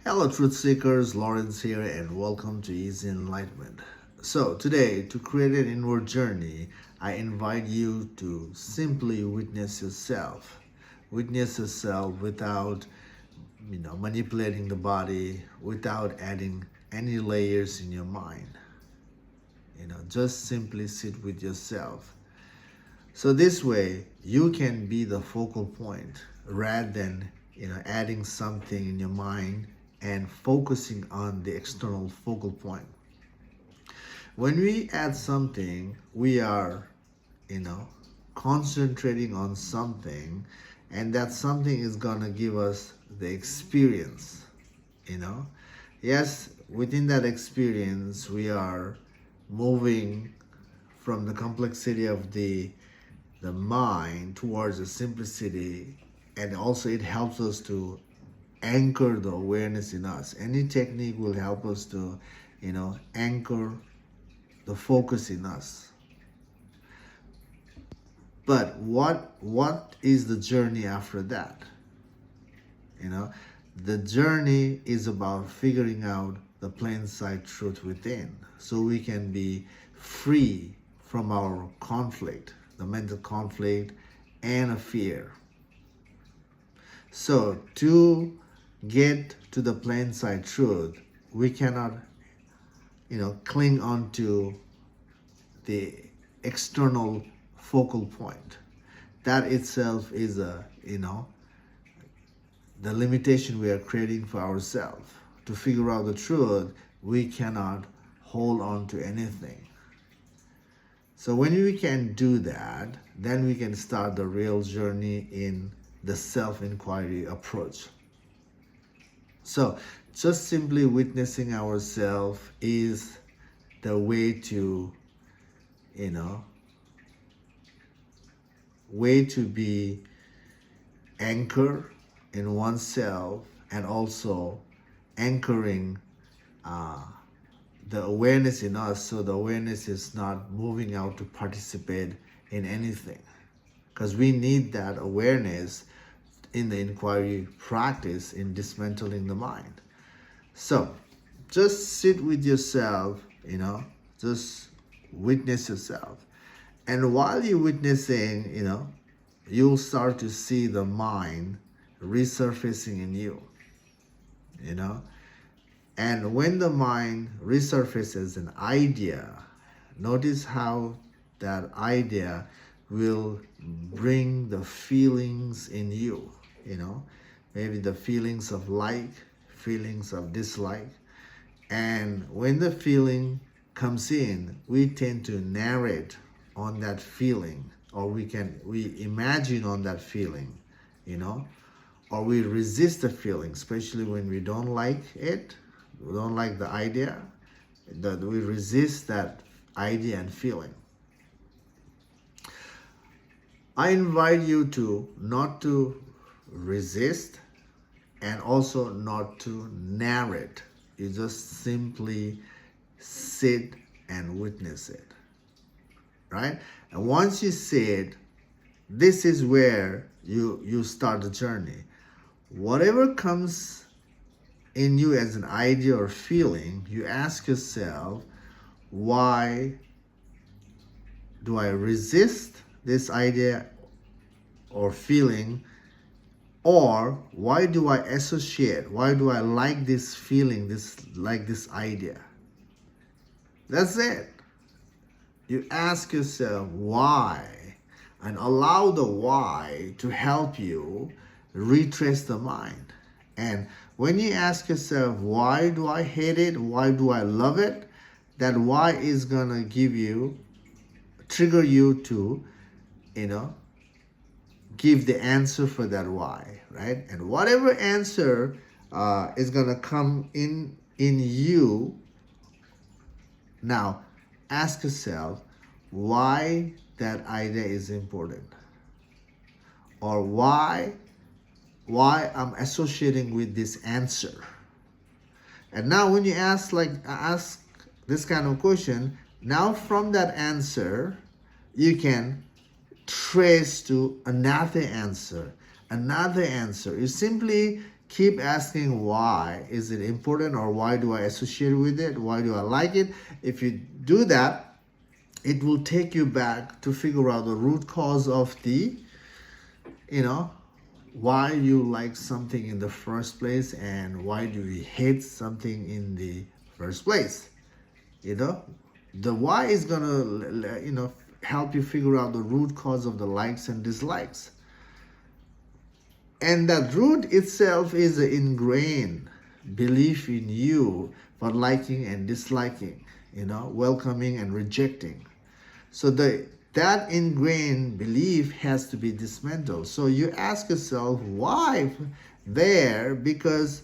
Hello, truth seekers. Lawrence here, and welcome to Easy Enlightenment. So, today, to create an inward journey, I invite you to simply witness yourself. Witness yourself without, manipulating the body, without adding any layers in your mind. Just simply sit with yourself. So this way, you can be the focal point rather than adding something in your mind and focusing on the external focal point. When we add something, we are, you know, concentrating on something, and that something is gonna give us the experience. You know, yes, within that experience, we are moving from the complexity of the mind towards the simplicity, and also it helps us to anchor the awareness in us. Any technique will help us to anchor the focus in us. But what is the journey after that? you know the journey is about figuring out the plain sight truth within, so we can be free from our conflict, the mental conflict and a fear. So to get to the plain sight truth, we cannot cling on to the external focal point. That itself is the limitation we are creating for ourselves. To figure out the truth, we cannot hold on to anything. So when we can do that, then we can start the real journey in the self-inquiry approach. So just simply witnessing ourselves is the way to, be anchored in oneself, and also anchoring the awareness in us, so the awareness is not moving out to participate in anything, because we need that awareness in the inquiry practice in dismantling the mind. So just sit with yourself, just witness yourself. And while you're witnessing, you'll start to see the mind resurfacing in you. And when the mind resurfaces an idea, notice how that idea will bring the feelings in you, maybe the feelings of like, feelings of dislike. And when the feeling comes in, we tend to narrate on that feeling, or we imagine on that feeling, or we resist the feeling, especially when we don't like it, we don't like the idea, that we resist that idea and feeling. I invite you to not to resist, and also not to narrate. You just simply sit and witness it, right? And once you see it, this is where you start the journey. Whatever comes in you as an idea or feeling, you ask yourself, why do I resist this idea or feeling? Or why do I associate? Why do I like this feeling, this idea? That's it. You ask yourself why, and allow the why to help you retrace the mind. And when you ask yourself, why do I hate it? Why do I love it? That why is gonna trigger you to, give the answer for that why, right? And whatever answer is gonna come in you, now ask yourself why that idea is important, or why I'm associating with this answer. And now when you ask this kind of question, now from that answer you can trace to another answer. You simply keep asking why is it important, or why do I associate with it, why do I like it. If you do that, it will take you back to figure out the root cause of the, why you like something in the first place, and why do you hate something in the first place. The why is gonna help you figure out the root cause of the likes and dislikes. And that root itself is an ingrained belief in you for liking and disliking, welcoming and rejecting. So that ingrained belief has to be dismantled. So you ask yourself why there, because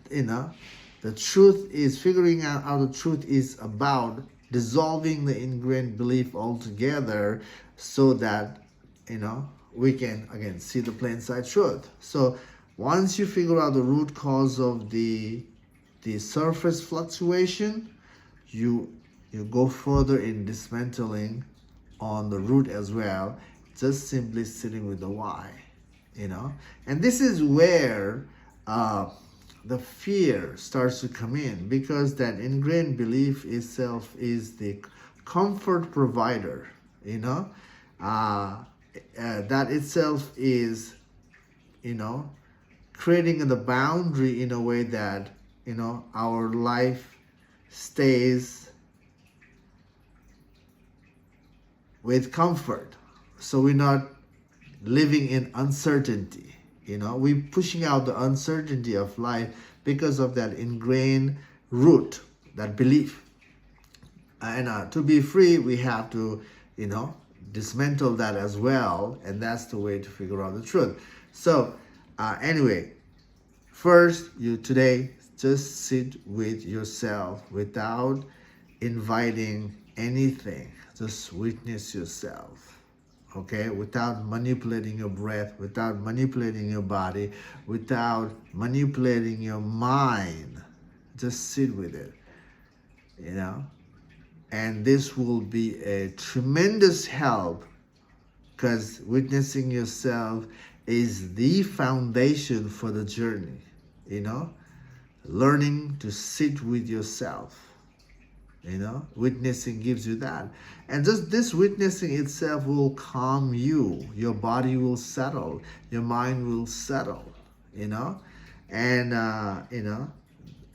the truth is, figuring out how the truth is about dissolving the ingrained belief altogether, so that we can again see the plain sight truth. So once you figure out the root cause of the surface fluctuation, you go further in dismantling on the root as well, just simply sitting with the why. And this is where the fear starts to come in, because that ingrained belief itself is the comfort provider. That itself is creating the boundary in a way that our life stays with comfort, so we're not living in uncertainty. We're pushing out the uncertainty of life because of that ingrained root, that belief. And to be free, we have to dismantle that as well, and that's the way to figure out the truth. So anyway, first, you today just sit with yourself without inviting anything. Just witness yourself, okay? Without manipulating your breath, without manipulating your body, without manipulating your mind. Just sit with it, And this will be a tremendous help, because witnessing yourself is the foundation for the journey, Learning to sit with yourself. Witnessing gives you that. And just this witnessing itself will calm you. Your body will settle. Your mind will settle, And,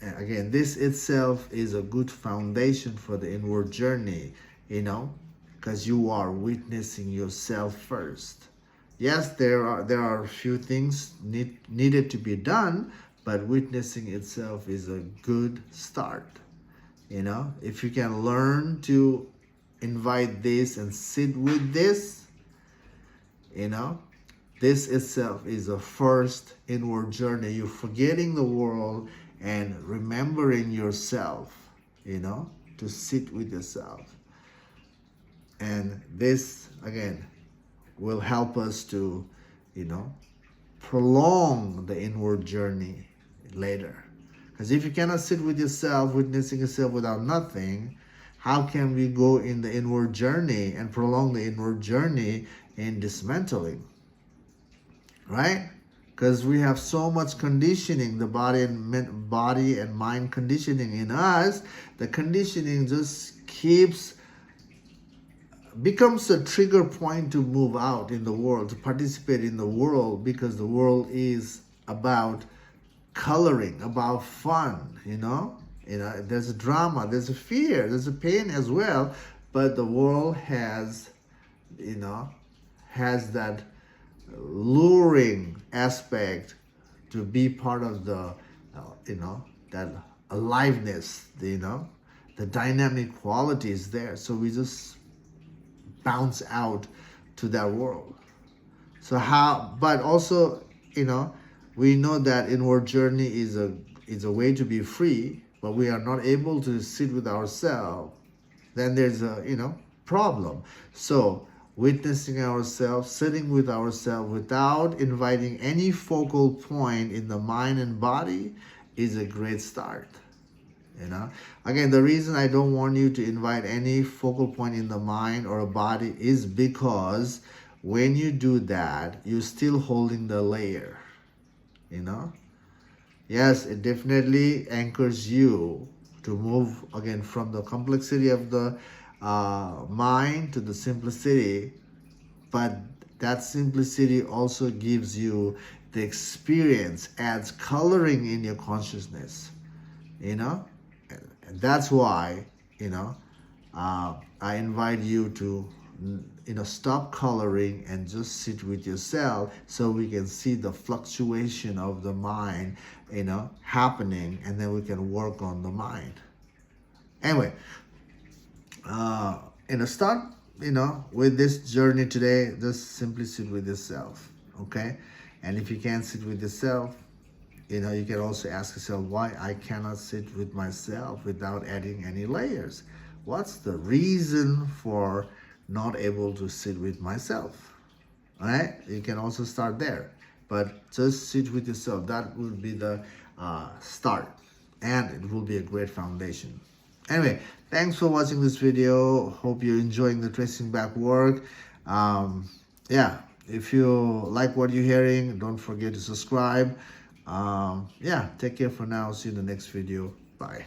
again, this itself is a good foundation for the inward journey, because you are witnessing yourself first. Yes, there are a few things needed to be done, but witnessing itself is a good start. If you can learn to invite this and sit with this, this itself is a first inward journey. You're forgetting the world and remembering yourself, to sit with yourself. And this, again, will help us to, prolong the inward journey later. Because if you cannot sit with yourself, witnessing yourself without nothing, how can we go in the inward journey and prolong the inward journey in dismantling? Right? Because we have so much conditioning, the body and mind conditioning in us. The conditioning just becomes a trigger point to move out in the world, to participate in the world, because the world is about coloring, about fun, there's a drama, there's a fear, there's a pain as well, but the world has that luring aspect to be part of the that aliveness, the dynamic quality is there, so we just bounce out to that world. But also we know that inward journey is a way to be free, but we are not able to sit with ourselves, then there's a problem. So witnessing ourselves, sitting with ourselves without inviting any focal point in the mind and body is a great start. Again, the reason I don't want you to invite any focal point in the mind or a body is because when you do that, you're still holding the layer. Yes, it definitely anchors you to move again from the complexity of the mind to the simplicity, but that simplicity also gives you the experience, adds coloring in your consciousness, you know. And that's why, you know, I invite you to, stop coloring and just sit with yourself so we can see the fluctuation of the mind, happening, and then we can work on the mind. Anyway, uh, start, with this journey today. Just simply sit with yourself, okay? And if you can't sit with yourself, you can also ask yourself why I cannot sit with myself without adding any layers. What's the reason for not able to sit with myself? All right, you can also start there, but just sit with yourself. That will be the start, and it will be a great foundation. Anyway, thanks for watching this video. Hope you're enjoying the tracing back work. Yeah, if you like what you're hearing, don't forget to subscribe. Yeah, take care for now. See you in the next video. Bye.